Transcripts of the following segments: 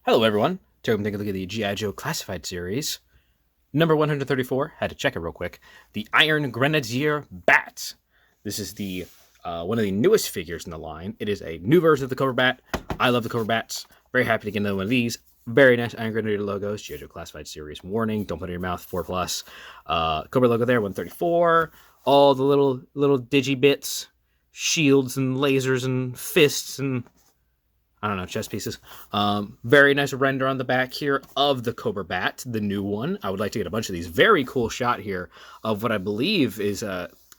Hello, everyone. Today we're taking a look at the G.I. Joe Classified series. Number 134, had to check it real quick. The Iron Grenadier Bat. This is the one of the newest figures in the line. It is a new version of the Cobra Bat. I love the Cobra Bats. Very happy to get another one of these. Very nice Iron Grenadier logos. G.I. Joe Classified series. Warning, don't put it in your mouth. 4 plus. Cobra logo there, 134. All the little digi bits, shields and lasers and fists and I don't know, chess pieces. Very nice render on the back here of the Cobra Bat, the new one. I would like to get a bunch of these. Very cool shot here of what I believe is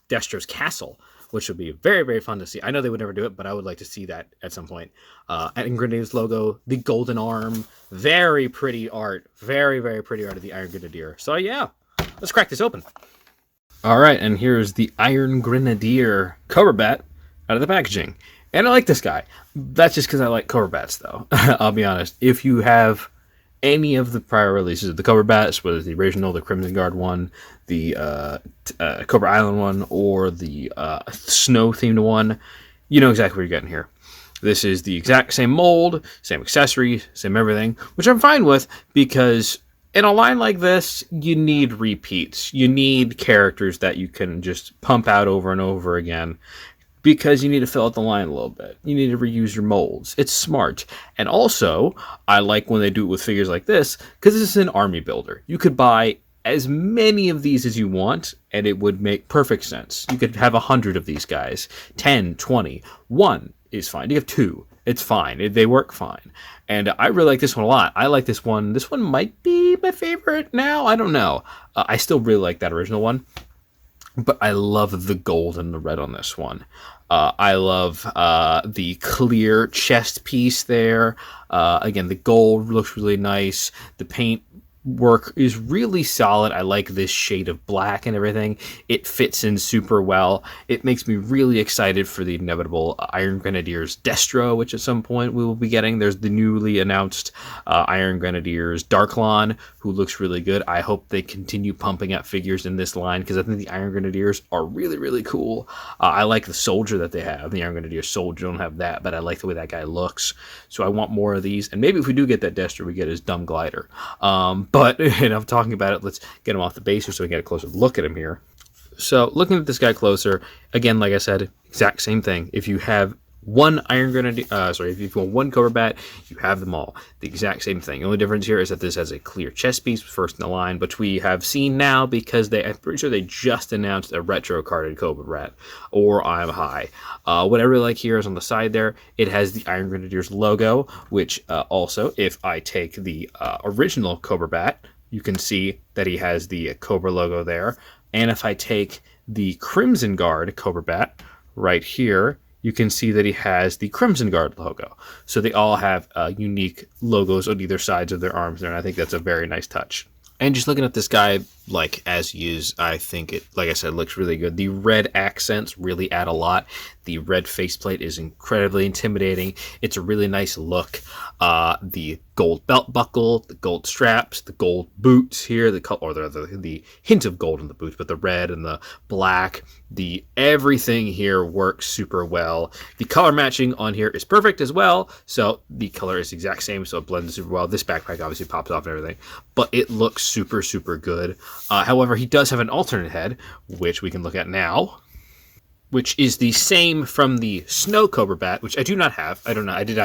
Destro's castle, which would be very, very fun to see. I know they would never do it, but I would like to see that at some point. And Grenadier's logo, the golden arm, very pretty art. Very, very pretty art of the Iron Grenadier. So yeah, let's crack this open. All right, and here's the Iron Grenadier Cobra Bat out of the packaging. And I like this guy. That's just because I like Cobra Bats, though. I'll be honest. If you have any of the prior releases of the Cobra Bats, whether it's the original, the Crimson Guard one, the Cobra Island one, or the snow-themed one, you know exactly what you're getting here. This is the exact same mold, same accessories, same everything, which I'm fine with because in a line like this, you need repeats. You need characters that you can just pump out over and over again, because you need to fill out the line a little bit. You need to reuse your molds. It's smart. And also, I like when they do it with figures like this, because this is an army builder. You could buy as many of these as you want, and it would make perfect sense. You could have 100 of these guys. 10, 20. 1 is fine. You have 2. It's fine. They work fine. And I really like this one a lot. I like this one. This one might be my favorite now. I don't know. I still really like that original one. But I love the gold and the red on this one. I love the clear chest piece there. Again, the gold looks really nice. The paint work is really solid. I like this shade of black and everything. It fits in super well. It makes me really excited for the inevitable Iron Grenadiers Destro, which at some point we will be getting. There's the newly announced Iron Grenadiers Darklon, who looks really good. I hope they continue pumping out figures in this line because I think the Iron Grenadiers are really, really cool. I like the soldier that they have. The Iron Grenadier soldier don't have that, but I like the way that guy looks. So I want more of these. And maybe if we do get that Destro, we get his dumb glider. But enough talking about it. Let's get him off the base so we can get a closer look at him here. So looking at this guy closer, again, like I said, exact same thing. If you have one Iron Grenadier, if you want one Cobra Bat, you have them all. The exact same thing. The only difference here is that this has a clear chest piece first in the line, which we have seen now because I'm pretty sure they just announced a retro carded Cobra Bat, or I'm High. What I really like here is on the side there, it has the Iron Grenadiers logo, which also, if I take the original Cobra Bat, you can see that he has the Cobra logo there. And if I take the Crimson Guard Cobra Bat right here, you can see that he has the Crimson Guard logo. So they all have unique logos on either sides of their arms there, and I think that's a very nice touch. And just looking at this guy, like, as used, I think it, like I said, looks really good. The red accents really add a lot. The red faceplate is incredibly intimidating. It's a really nice look. The gold belt buckle, the gold straps, the gold boots here, the hint of gold in the boots, but the red and the black, everything here works super well. The color matching on here is perfect as well. So the color is the exact same, so it blends super well. This backpack obviously pops off and everything, but it looks super, super good. However, he does have an alternate head, which we can look at now, which is the same from the Snow Cobra Bat, which I do not have. I don't know. I did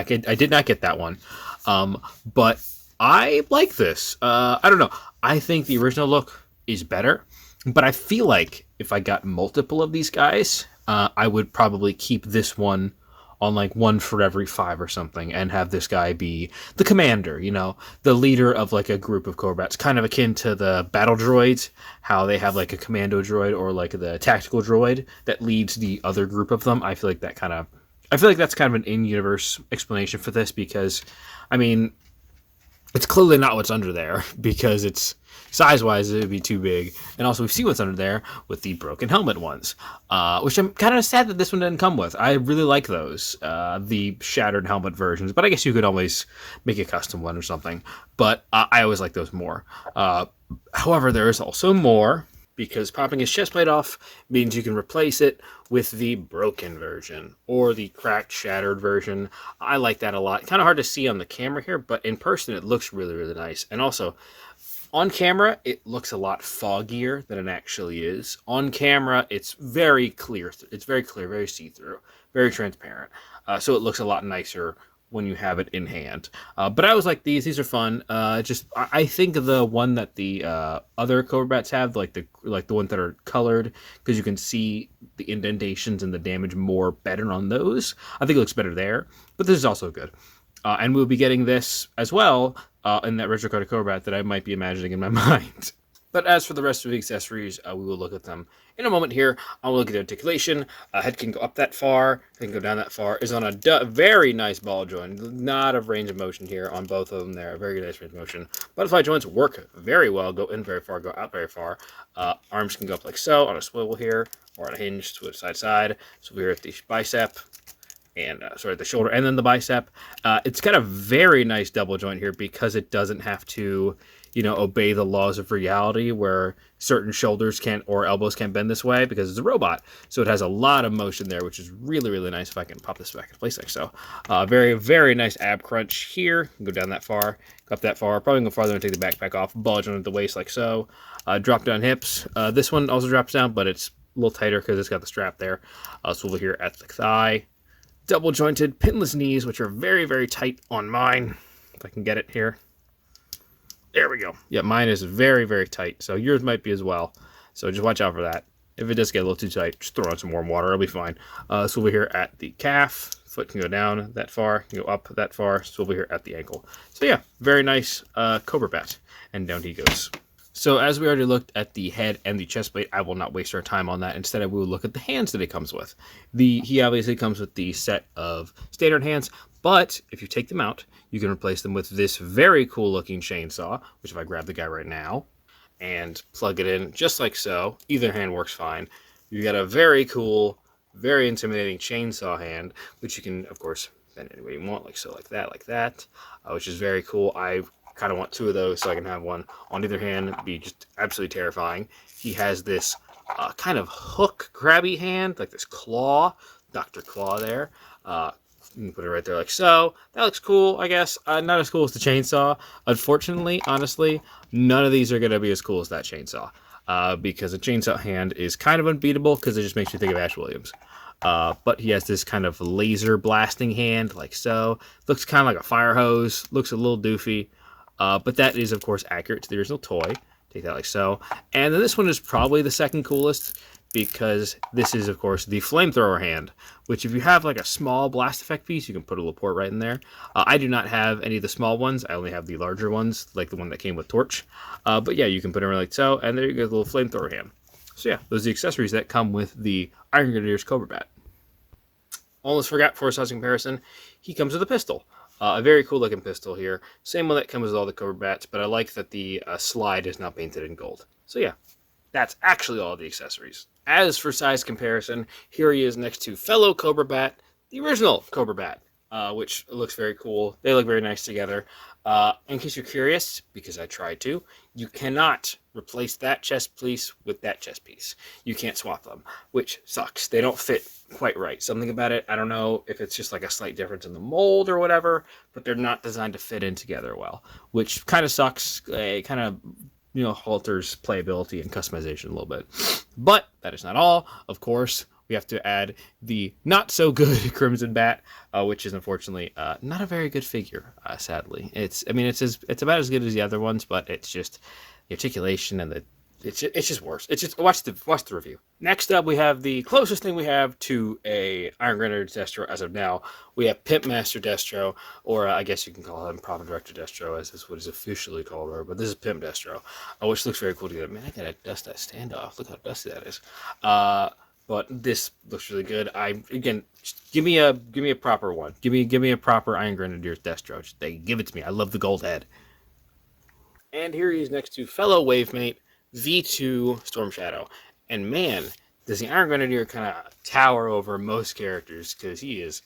not get that one. But I like this. I don't know. I think the original look is better, but I feel like if I got multiple of these guys, I would probably keep this one on like one for every 5 or something, and have this guy be the commander, the leader of like a group of Cobra Bats, kind of akin to the battle droids, how they have like a commando droid or like the tactical droid that leads the other group of them. I feel like that's kind of an in-universe explanation for this, because, I mean, it's clearly not what's under there, because it's size-wise, it would be too big. And also, we see what's under there with the broken helmet ones, which I'm kind of sad that this one didn't come with. I really like those, the shattered helmet versions, but I guess you could always make a custom one or something. But I always like those more. However, there is also more. because popping his chest plate off means you can replace it with the broken version or the cracked, shattered version. I like that a lot. Kind of hard to see on the camera here, but in person it looks really, really nice. And also, on camera, it looks a lot foggier than it actually is. On camera, it's very clear. It's very clear, very see-through, very transparent. So it looks a lot nicer when you have it in hand. But I always like these. These are fun. I think the one that the other Cobra Bats have, like the ones that are colored, because you can see the indentations and the damage more better on those. I think it looks better there. But this is also good. And we'll be getting this as well in that retro colored Cobra Bat that I might be imagining in my mind. But as for the rest of the accessories, we will look at them in a moment here. I'll look at the articulation. Head can go up that far, head can go down that far. Is on a very nice ball joint. Not of range of motion here on both of them there. Very nice range of motion. Butterfly joints work very well. Go in very far, go out very far. Arms can go up like so on a swivel here, or on a hinge, swivel side to side. So we're at the bicep. And the shoulder and then the bicep. It's got a very nice double joint here because it doesn't have to, obey the laws of reality where certain shoulders can't or elbows can't bend this way because it's a robot. So it has a lot of motion there, which is really, really nice. If I can pop this back into place like so. Very, very nice ab crunch here. Go down that far, go up that far. Probably go farther and take the backpack off. Ball joint at the waist like so. Drop down hips. This one also drops down, but it's a little tighter because it's got the strap there. Swivel here at the thigh. Double jointed pinless knees, which are very, very tight on mine. If I can get it here. There we go. Yeah, mine is very, very tight. So yours might be as well. So just watch out for that. If it does get a little too tight, just throw on some warm water. It'll be fine. Swivel here at the calf. Foot can go down that far, can go up that far. Swivel here at the ankle. So yeah, very nice Cobra Bat. And down he goes. So as we already looked at the head and the chest plate, I will not waste our time on that. Instead, I will look at the hands that it comes with. He obviously comes with the set of standard hands, but if you take them out, you can replace them with this very cool looking chainsaw, which if I grab the guy right now and plug it in just like so, either hand works fine. You got a very cool, very intimidating chainsaw hand, which you can, of course, bend any way you want, like so, like that, which is very cool. I kind of want two of those so I can have one on either hand. It'd be just absolutely terrifying. He has this kind of hook grabby hand, like this claw, Dr. Claw there. You can put it right there like so. That looks cool, I guess. Not as cool as the chainsaw. Unfortunately, honestly, none of these are going to be as cool as that chainsaw. Because a chainsaw hand is kind of unbeatable because it just makes you think of Ash Williams. But he has this kind of laser blasting hand like so. Looks kind of like a fire hose. Looks a little doofy. But that is, of course, accurate to the original toy. Take that like so. And then this one is probably the second coolest because this is, of course, the flamethrower hand, which if you have like a small blast effect piece, you can put a little port right in there. I do not have any of the small ones. I only have the larger ones, like the one that came with Torch. But yeah, you can put it in like so, and there you go, the little flamethrower hand. So yeah, those are the accessories that come with the Iron Grenadiers Cobra Bat. Almost forgot for size comparison, he comes with a pistol. A very cool looking pistol here. Same one that comes with all the Cobra Bats, but I like that the slide is not painted in gold. So yeah, that's actually all the accessories. As for size comparison, here he is next to fellow Cobra Bat, the original Cobra Bat, which looks very cool. They look very nice together. In case you're curious, because I tried to, you cannot replace that chest piece with that chest piece. You can't swap them, which sucks. They don't fit quite right. Something about it, I don't know if it's just like a slight difference in the mold or whatever, but they're not designed to fit in together well, which kind of sucks. It kind of, halters playability and customization a little bit. But that is not all. Of course, we have to add the not so good Crimson Bat, which is unfortunately not a very good figure, sadly. It's about as good as the other ones, but it's just the articulation and it's just worse. It's just watch the review. Next up, we have the closest thing we have to a Iron Grenadier Destro as of now. We have Pimp Master Destro, or I guess you can call him Prophet Director Destro, as is what is officially called, but this is Pimp Destro, which looks very cool together. Man, I gotta dust that standoff. Look how dusty that is. But this looks really good. Give me a proper one. Give me a proper Iron Grenadier Destro. Give it to me. I love the gold head. And here he is next to fellow Wavemate V2 Storm Shadow. And man, does the Iron Grenadier kind of tower over most characters because he is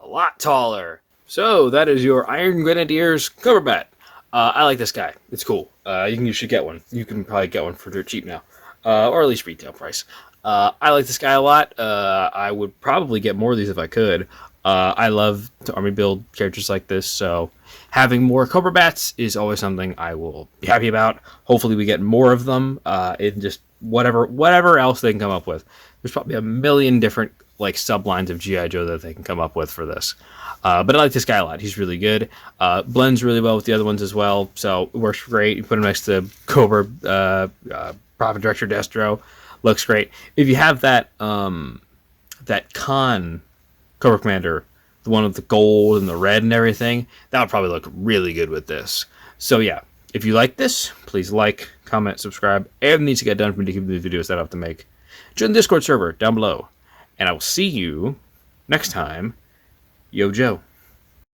a lot taller. So that is your Iron Grenadiers Cobra Bat. I like this guy. It's cool. You should get one. You can probably get one for dirt cheap now. or at least retail price. I like this guy a lot. I would probably get more of these if I could. I love to army build characters like this, so having more Cobra Bats is always something I will be happy about. Hopefully, we get more of them. In just whatever else they can come up with. There's probably a million different like sublines of GI Joe that they can come up with for this. But I like this guy a lot. He's really good. Blends really well with the other ones as well, so it works great. You put him next to Cobra, Prophet Director Destro, looks great. If you have that that Khan Cobra Commander, the one with the gold and the red and everything, that would probably look really good with this. So yeah, if you like this, please like, comment, subscribe. Everything needs to get done for me to keep the videos that I have to make. Join the Discord server down below, and I will see you next time. Yo, Joe.